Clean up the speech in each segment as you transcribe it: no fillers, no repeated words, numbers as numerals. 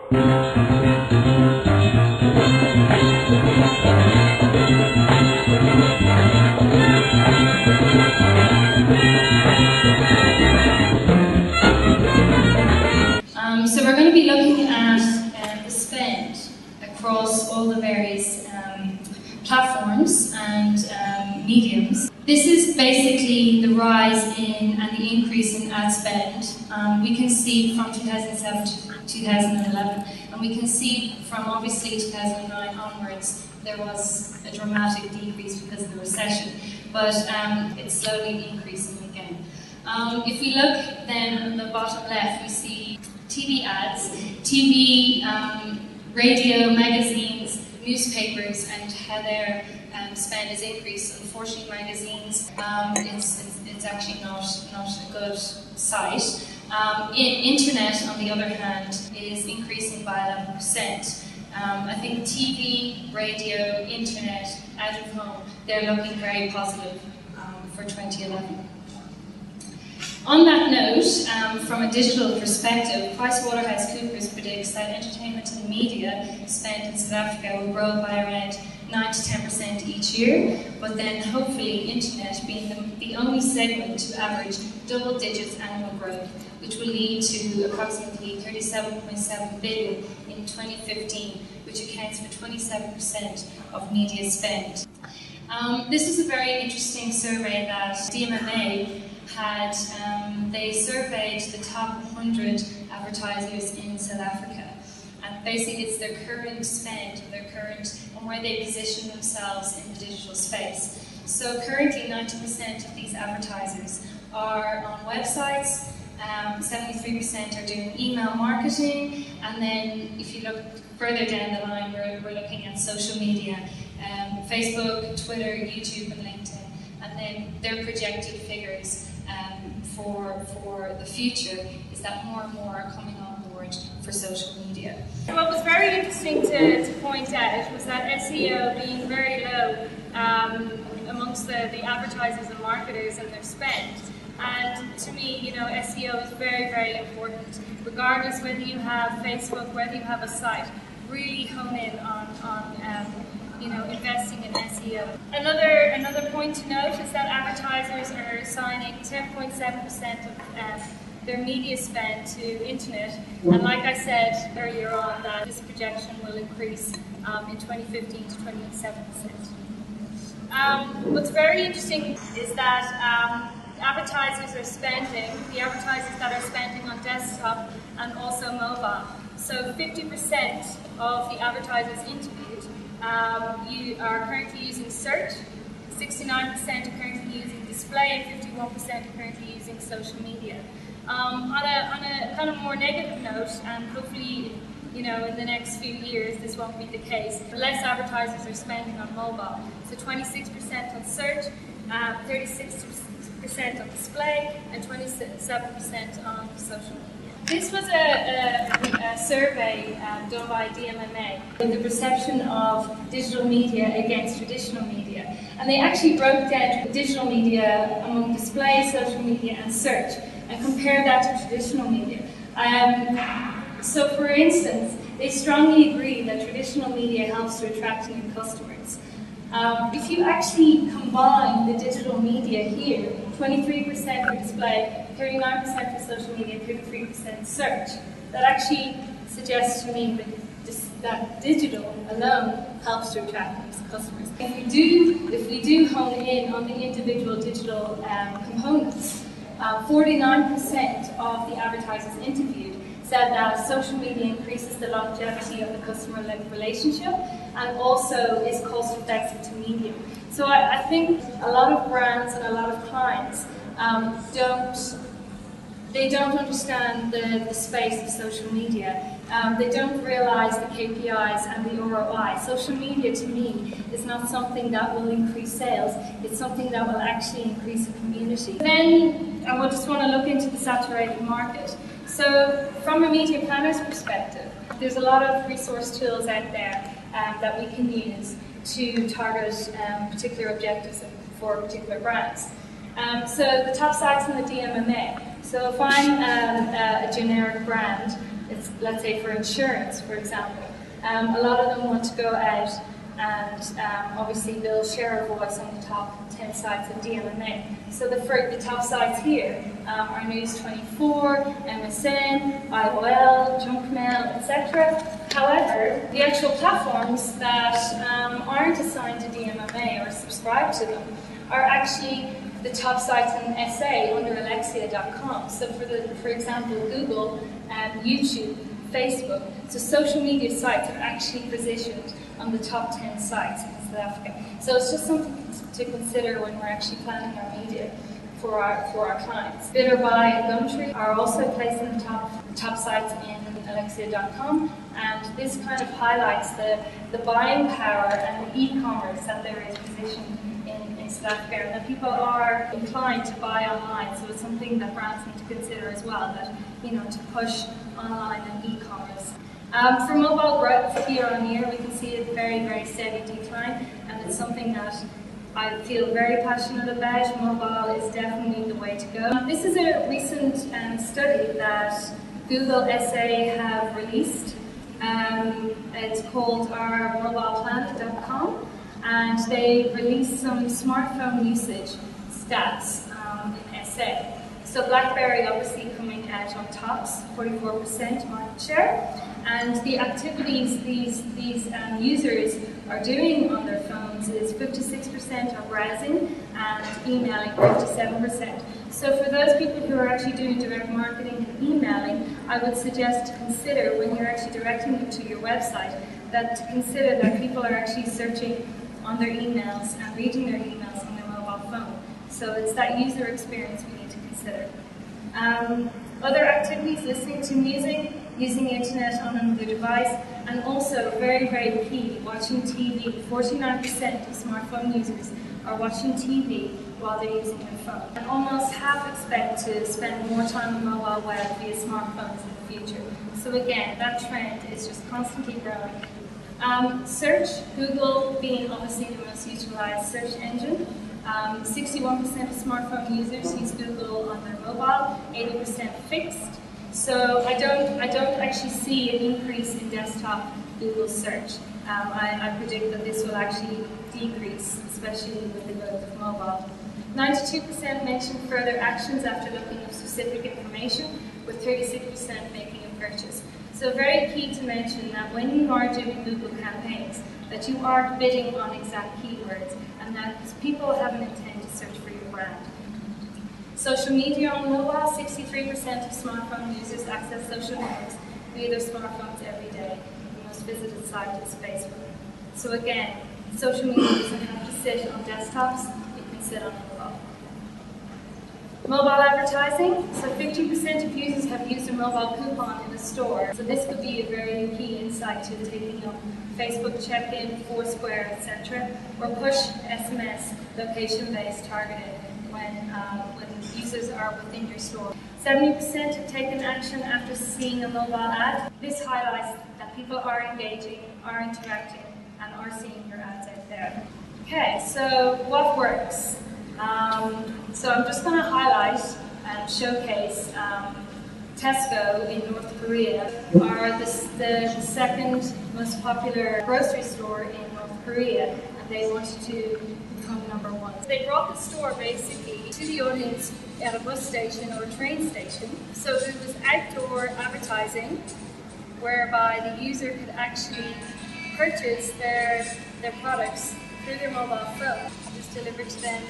So we're going to be looking at the spend across all the various platforms and mediums. This is basically the rise in and the increase in ad spend. We can see from 2007 to 2011, and we can see from obviously 2009 onwards there was a dramatic decrease because of the recession, but it's slowly increasing again. If we look then on the bottom left, we see TV ads, TV, radio, magazines, newspapers, and how their spend is increased. Unfortunately, magazines, it's actually not a good site. Internet, on the other hand, is increasing by 11%. I think TV, radio, internet, out of home, they're looking very positive for 2011. On that note, from a digital perspective, PricewaterhouseCoopers predicts that entertainment and media spend in South Africa will grow by around 9 to 10% each year, but then hopefully internet being the only segment to average double digits annual growth, which will lead to approximately 37.7 billion in 2015, which accounts for 27% of media spend. This is a very interesting survey that DMMA had. They surveyed the top 100 advertisers in South Africa, and basically it's their current spend, and where they position themselves in the digital space. So currently 90% of these advertisers are on websites, 73% are doing email marketing, and then if you look further down the line, we're looking at social media, Facebook, Twitter, YouTube and LinkedIn, and then their projected figures for the future is that more and more are coming on board for social media. What was very interesting to point out was that SEO being very low amongst the advertisers and marketers and their spend. And to me, you know, SEO is very, very important. Regardless whether you have Facebook, whether you have a site, really hone in on investing in SEO. Another point to note is that advertisers are assigning 10.7% of their media spend to internet, and like I said earlier on, that this projection will increase in 2015 to 27%. What's very interesting is that the advertisers that are spending on desktop and also mobile. So 50% of the advertisers interviewed are currently using search, 69% are currently using display, and 51% are currently using social media. On a kind of more negative note, and hopefully, you know, in the next few years this won't be the case, less advertisers are spending on mobile. So 26% on search, 36% on display, and 27% on social media. This was a survey done by DMMA with the perception of digital media against traditional media. And they actually broke down digital media among display, social media and search and compared that to traditional media. So for instance, they strongly agree that traditional media helps to attract new customers. If you actually combine the digital media here, 23% for display, 39% for social media, 33% search, that actually suggests to me that digital alone helps to attract new customers. If we do hone in on the individual digital components, 49% of the advertisers interviewed said that social media increases the longevity of the customer relationship and also is cost effective to media. So I think a lot of brands and a lot of clients don't understand the space of social media. They don't realize the KPIs and the ROI. Social media to me is not something that will increase sales, it's something that will actually increase a community. Then I just want to look into the saturated market. So from a media planner's perspective, there's a lot of resource tools out there that we can use to target particular objectives for particular brands. So the top sites in the DMMA. So if I'm a generic brand, it's, let's say, for insurance, for example. A lot of them want to go out and obviously they'll share a voice on the top 10 sites of DMMA. So the top sites here are News24, MSN, IOL, junk mail, etc. However, the actual platforms that aren't assigned to DMMA or subscribe to them are actually the top sites in SA under alexia.com. So for example, Google, YouTube, Facebook. So social media sites are actually positioned on the top 10 sites in South Africa. So it's just something to consider when we're actually planning our media for our clients. Bitterbuy and Gumtree are also placed in the top sites in alexia.com, and this kind of highlights the buying power and the e-commerce that there is positioned in South Africa, and that people are inclined to buy online. So it's something that brands need to consider as well, that to push online and e-commerce. For mobile growth year on year, we can see a very, very steady decline, and it's something that I feel very passionate about. Mobile is definitely the way to go. This is a recent study that Google SA have released. It's called ourmobileplanet.com, and they released some smartphone usage stats in SA. So BlackBerry obviously coming out on tops, 44% market share, and the activities these users are doing on their phones is 56% are browsing and emailing 57%. So for those people who are actually doing direct marketing and emailing, I would suggest to consider, when you're actually directing them to your website, to consider that people are actually searching on their emails and reading their emails on their mobile phone. So it's that user experience we need to consider. Other activities, listening to music, using the internet on another device, and also very, very key, watching TV. 49% of smartphone users are watching TV while they're using their phone. And almost half expect to spend more time on mobile web via smartphones in the future. So again, that trend is just constantly growing. Search, Google being obviously the most utilized search engine. 61% of smartphone users use Google on their mobile, 80% fixed. So I don't actually see an increase in desktop Google search. I predict that this will actually decrease, especially with the growth of mobile. 92% mention further actions after looking up specific information, with 36% making a purchase. So very key to mention that when you are doing Google campaigns, that you are bidding on exact keywords, and that people have an intent to search for your brand. Social media on mobile, 63% of smartphone users access social networks via their smartphones every day. The most visited site is Facebook. So again, social media doesn't have to sit on desktops, it can sit on mobile. Mobile advertising, so 50% of users have used a mobile coupon in a store. So this could be a very key insight to taking up Facebook check-in, Foursquare, etc., or push SMS location-based targeting when users are within your store. 70% have taken action after seeing a mobile ad. This highlights that people are engaging, are interacting, and are seeing your ads out there. Okay, so what works? So I'm just going to highlight and showcase Tesco in North Korea are the second most popular grocery store in North Korea, and they wanted to become #1. They brought the store basically to the audience at a bus station or a train station. So it was outdoor advertising whereby the user could actually purchase their products through their mobile phone. It was delivered to them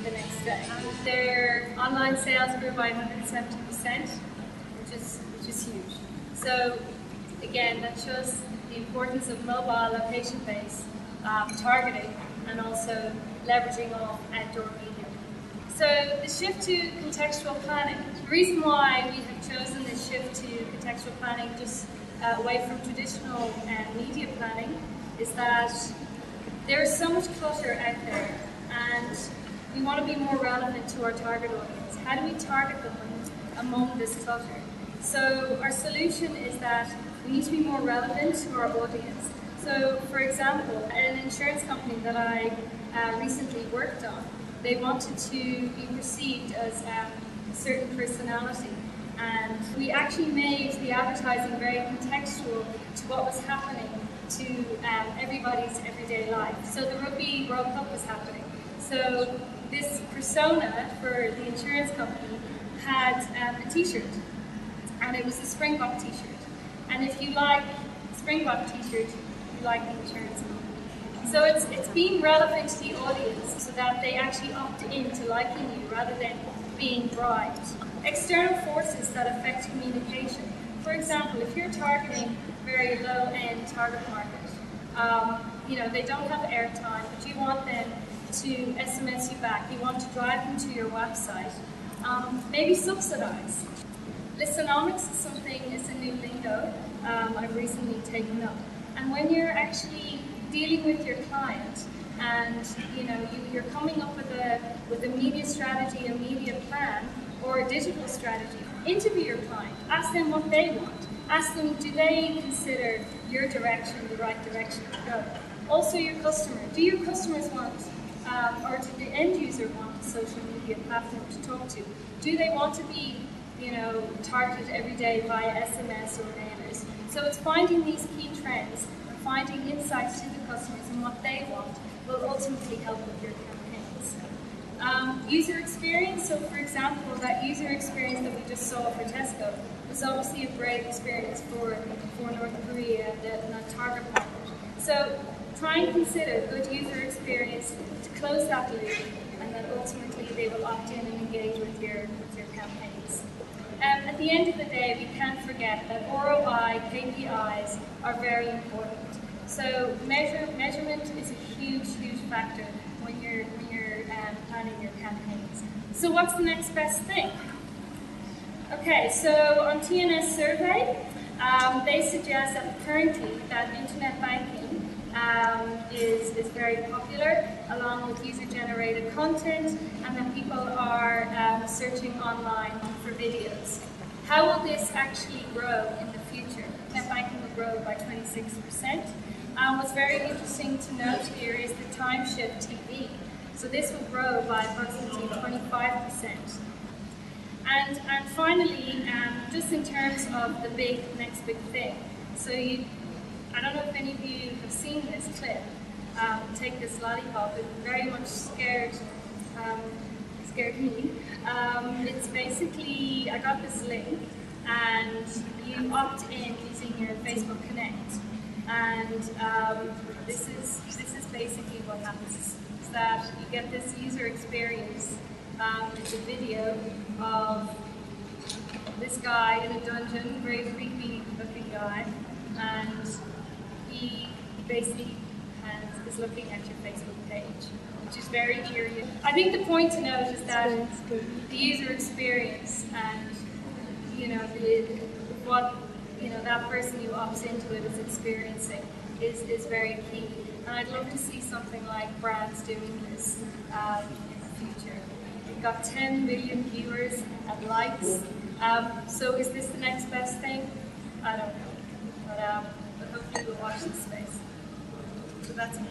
the next day. Their online sales grew by 170%, which is huge. So again, that shows the importance of mobile location-based targeting and also leveraging of outdoor media. So the shift to contextual planning. The reason why we have chosen this shift to contextual planning just away from traditional media planning is that there is so much clutter out there, and we want to be more relevant to our target audience. How do we target them among this clutter? So our solution is that we need to be more relevant to our audience. So for example, an insurance company that I recently worked on, they wanted to be perceived as a certain personality, and we actually made the advertising very contextual to what was happening to everybody's everyday life. So the Rugby World Cup was happening. So this persona for the insurance company had a t-shirt, and it was a Springbok t-shirt. And if you like Springbok t-shirt, you like the insurance company. So it's being relevant to the audience so that they actually opt in to liking you rather than being bribed. External forces that affect communication. For example, if you're targeting very low-end target market, they don't have airtime, but you want them to SMS you back, you want to drive them to your website, maybe subsidize. Listenomics is something, it's a new lingo I've recently taken up. And when you're actually dealing with your client and you're coming up with a media strategy, a media plan, or a digital strategy, interview your client, ask them what they want. Ask them, do they consider your direction the right direction to go? Also your customer, do your customers want, or do the end user want a social media platform to talk to? Do they want to be targeted every day via SMS or mailers? So it's finding these key trends and finding insights to the customers and what they want will ultimately help with your campaigns. User experience, so for example, that user experience that we just saw for Tesco was obviously a great experience for North Korea and that target market. So try and consider good user experience to close that loop, and then ultimately they will opt in and engage with your campaigns. At the end of the day, we can't forget that ROI, KPIs are very important. So measurement is a huge factor when you're planning your campaigns. So what's the next best thing? Okay, so on TNS survey, they suggest that currently that internet banking is very popular, along with user-generated content, and that people are searching online for videos. How will this actually grow in the future? Internet banking will grow by 26%. What's very interesting to note here is the time shift TV. So this will grow by approximately 25%. And finally, just in terms of the next big thing. So I don't know if any of you have seen this clip. Take this lollipop. It very much scared me. It's basically, I got this link, and you opt in using your Facebook Connect. And this is basically what happens. Is that you get this user experience. It's a video of this guy in a dungeon, very creepy looking guy, and he basically is looking at your Facebook page, which is very eerie. I think the point to note is that the user experience and what that person who opts into it is experiencing is very key. And I'd love to see something like brands doing this in the future. We've got 10 million viewers and likes. So is this the next best thing? I don't know. But hopefully we'll watch this space. So that's me.